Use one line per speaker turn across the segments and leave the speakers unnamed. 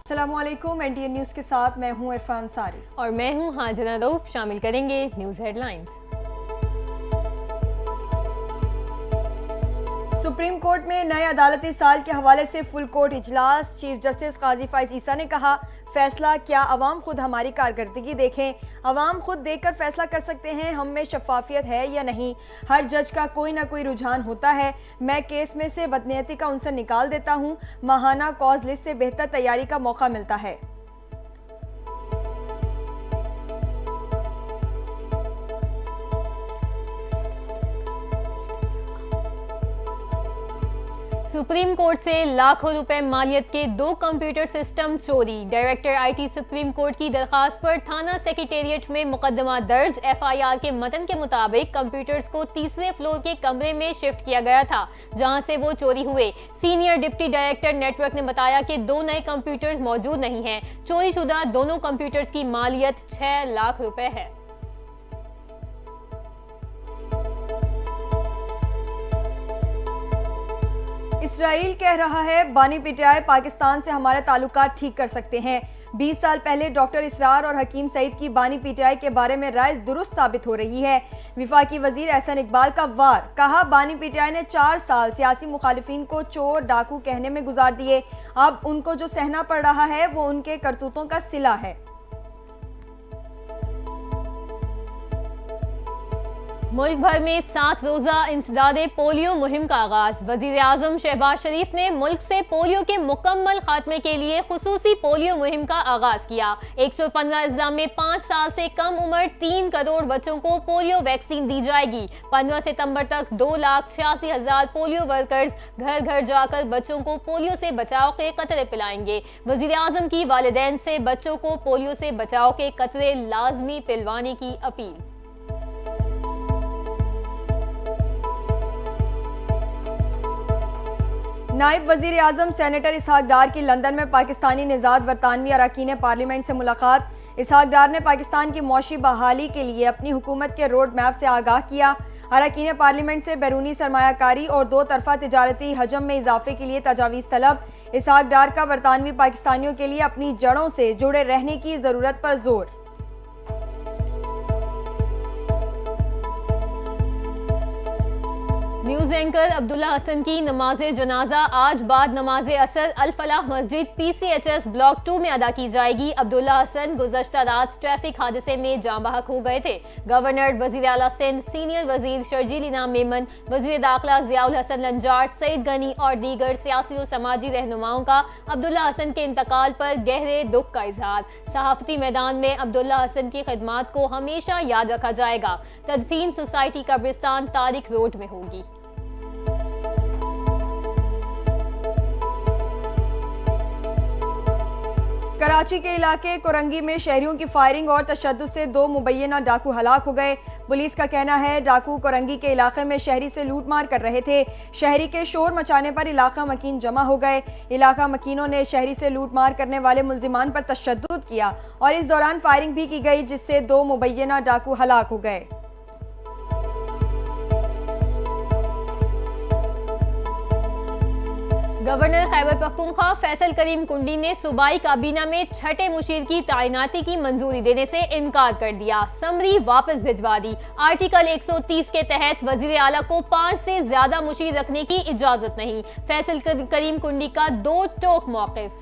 अस्सलामुअलैकुम, NTN news के साथ मैं हूं इरफान सारी
और मैं हूं हाजना रऊफ। शामिल करेंगे न्यूज़ हेडलाइंस।
सुप्रीम कोर्ट में नए अदालती साल के हवाले से फुल कोर्ट इजलास। चीफ जस्टिस काजी फाइज ईसा ने कहा, फैसला क्या अवाम खुद हमारी कारकर्दगी देखें, अवाम खुद देखकर फैसला कर सकते हैं हम में शफाफियत है या नहीं। हर जज का कोई ना कोई रुझान होता है, मैं केस में से बदनीयती का उनसे निकाल देता हूँ, माहाना कॉज लिस्ट से बेहतर तैयारी का मौका मिलता है।
सुप्रीम कोर्ट से लाखों रुपए मालियत के 2 कंप्यूटर सिस्टम चोरी। डायरेक्टर आईटी सुप्रीम कोर्ट की दरखास्त पर थाना सेक्रेटेरिएट में मुकदमा दर्ज। एफआईआर के मतन के मुताबिक कंप्यूटर्स को तीसरे फ्लोर के कमरे में शिफ्ट किया गया था जहां से वो चोरी हुए। सीनियर डिप्टी डायरेक्टर नेटवर्क ने बताया कि 2 नए कंप्यूटर्स मौजूद नहीं हैं। चोरी शुदा दोनों कंप्यूटर्स की मालियत 6 लाख रुपए है।
इसराइल कह रहा है बानी पीटीआई पाकिस्तान से हमारे ताल्लुकात ठीक कर सकते हैं। 20 साल पहले डॉक्टर इसरार और हकीम सईद की बानी पीटीआई के बारे में राय दुरुस्त साबित हो रही है। विफाकी वजीर एहसन इकबाल का वार, कहा बानी पीटीआई ने 4 साल सियासी मुखालिफिन को चोर डाकू कहने में गुजार दिए, अब उनको जो सहना पड़ रहा है वो उनके करतूतों का सिला है।
मुल्क भर में 7 रोजा इंसदादे पोलियो मुहिम का आगाज। वजीर आजम शहबाज शरीफ ने मुल्क से पोलियो के मुकम्मल खात्मे के लिए खुसूसी पोलियो मुहिम का आगाज किया। 115 अजला में 5 साल से कम उम्र 3 करोड़ बच्चों को पोलियो वैक्सीन दी जाएगी। 15 सितंबर तक 2,86,000 पोलियो वर्कर्स घर घर जाकर बच्चों को पोलियो से बचाव के कतरे पिलाएंगे। वजीर आजम की वालिदैन से बच्चों को पोलियो से बचाव के कतरे लाजमी पिलवाने की अपील।
नायब वजीर आजम सेनेटर इसहाक डार की लंदन में पाकिस्तानी निजात बरतानवी अरकान पार्लियामेंट से मुलाकात। इसहाक डार ने पाकिस्तान की मौशी बहाली के लिए अपनी हुकूमत के रोड मैप से आगाह किया। अरकान पार्लियामेंट से बैरूनी सरमायाकारी और 2 तरफा तिजारती हजम में इजाफे के लिए तजावीज़ तलब। इसहाक डार का बरतानवी पाकिस्तानियों के लिए अपनी जड़ों से जुड़े रहने की ज़रूरत पर जोर।
न्यूज एंकर अब्दुल्ला हसन की नमाज जनाजा आज बाद नमाज असर अल फलाह मस्जिद पीसीएचएस ब्लॉक 2 में अदा की जाएगी। अब्दुल्ला हसन गुज़श्ता रात ट्रैफिक हादसे में जाँ बहक हो गए थे। गवर्नर, वजीर आला सिंध, सीनियर वजीर शर्जील इनाम मेमन, वजीर दाखिला ज़ियाउल हसन लंजार, सईद गनी और दीगर सियासी और समाजी रहनुमाओं का अब्दुल्ला हसन के इंतकाल पर गहरे दुख का इजहार। सहाफती मैदान में अब्दुल्ला हसन की खिदमात को हमेशा याद रखा जाएगा। तदफीन सोसाइटी कब्रिस्तान तारिक रोड में होगी।
कराची के इलाके कोरंगी में शहरियों की फायरिंग और तशद्दुद से 2 मुबैना डाकू हलाक हो गए। पुलिस का कहना है डाकू कोरंगी के इलाके में शहरी से लूटमार कर रहे थे। शहरी के शोर मचाने पर इलाका मकीन जमा हो गए। इलाका मकीनों ने शहरी से लूटमार करने वाले मुल्जिमान पर तशद्दुद किया और इस दौरान फायरिंग भी की गई, जिससे 2 मुबैना डाकू हलाक हो गए।
गवर्नर खैबर पख्तूनख्वा फैसल करीम कुंडी ने सूबाई काबीना में छठे मुशीर की तैनाती की मंजूरी देने से इनकार कर दिया। समरी वापस भिजवा दी। आर्टिकल 130 के तहत वजीर आला को 5 से ज्यादा मुशीर रखने की इजाजत नहीं। फैसल करीम कुंडी का 2 टोक मौक़िफ़।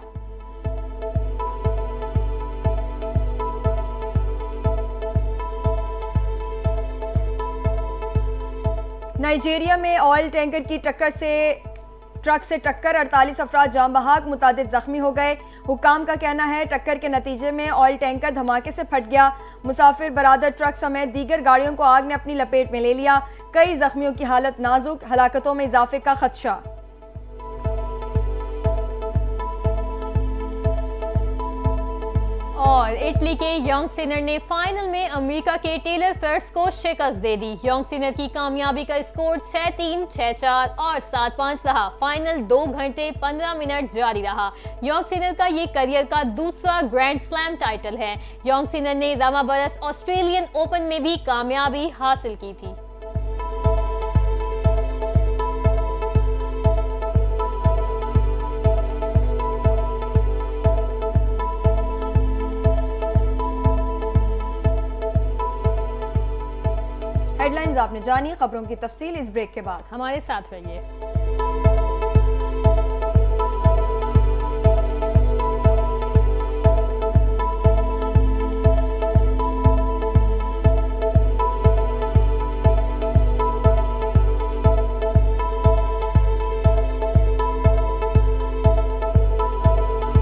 नाइजीरिया में ऑयल टैंकर की ट्रक से टक्कर 48 अफराद जाम बहक, मुतादिद जख्मी हो गए। हुकाम का कहना है टक्कर के नतीजे में ऑयल टैंकर धमाके से फट गया। मुसाफिर बरादर ट्रक समेत दीगर गाड़ियों को आग ने अपनी लपेट में ले लिया। कई जख्मियों की हालत नाजुक, हलाकतों में इजाफे का खदशा।
और इटली के यंग सिनर ने फाइनल में अमेरिका के टेलर फ्रिट्ज को शिकस्त दे दी। यंग सिनर की कामयाबी का स्कोर 6-3, 6-4 और 7-5 रहा। फाइनल 2 घंटे 15 मिनट जारी रहा। यंग सिनर का ये करियर का दूसरा ग्रैंड स्लैम टाइटल है। यंग सिनर ने रवा बरस ऑस्ट्रेलियन ओपन में भी कामयाबी हासिल की थी।
हेडलाइंस आपने जानी, खबरों की तफसील इस ब्रेक के बाद।
हमारे साथ रहिए।